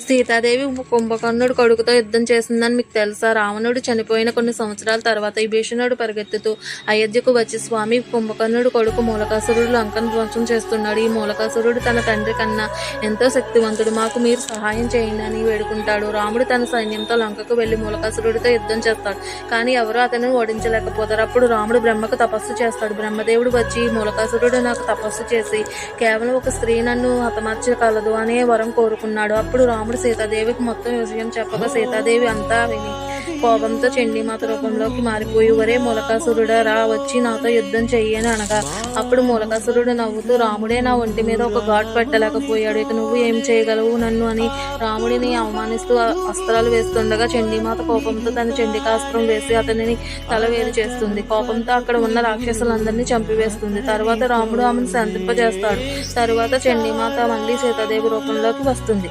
సీతాదేవి కుంభకర్ణుడు కొడుకుతో యుద్ధం చేసిందని మీకు తెలుసా? రావణుడు చనిపోయిన కొన్ని సంవత్సరాల తర్వాత విభీషణుడు పరిగెత్తుతూ అయోధ్యకు వచ్చి, స్వామి, కుంభకర్ణుడు కొడుకు మూలకాసురుడు లంకను ధ్వంసం చేస్తున్నాడు. ఈ మూలకాసురుడు తన తండ్రి కన్నా ఎంతో శక్తివంతుడు. మాకు మీరు సహాయం చేయండి అని వేడుకుంటాడు. రాముడు తన సైన్యంతో లంకకు వెళ్లి మూలకాసురుడితో యుద్ధం చేస్తాడు. కానీ ఎవరూ అతనిని ఓడించలేకపోతారు. అప్పుడు రాముడు బ్రహ్మకు తపస్సు చేస్తాడు. బ్రహ్మదేవుడు వచ్చి, మూలకాసురుడు నాకు తపస్సు చేసి కేవలం ఒక స్త్రీ నన్ను హతమార్చగలదు అనే వరం కోరుకున్నాడు. అప్పుడు రాముడు సీతాదేవికి మొత్తం విషయం చెప్పగా సీతాదేవి అంతా విని కోపంతో చండీమాత రూపంలోకి మారిపోయి, ఒరే మూలకాసురుడా, రా, వచ్చి నాతో యుద్ధం చెయ్యని అనగా అప్పుడు మూలకాసురుడు నవ్వుతూ, రాముడే నా ఒంటి మీద ఒక ఘాట్ పెట్టలేకపోయాడు, ఇక నువ్వు ఏం చేయగలవు నన్ను అని రాముడిని అవమానిస్తూ అస్త్రాలు వేస్తుండగా చండీమాత కోపంతో తన చండికాస్త్రం వేసి అతనిని తల వేరు చేస్తుంది. కోపంతో అక్కడ ఉన్న రాక్షసులందరినీ చంపివేస్తుంది. తర్వాత రాముడు ఆమెను శాంతింపజేస్తాడు. తరువాత చండీమాత మళ్ళీ సీతాదేవి రూపంలోకి వస్తుంది.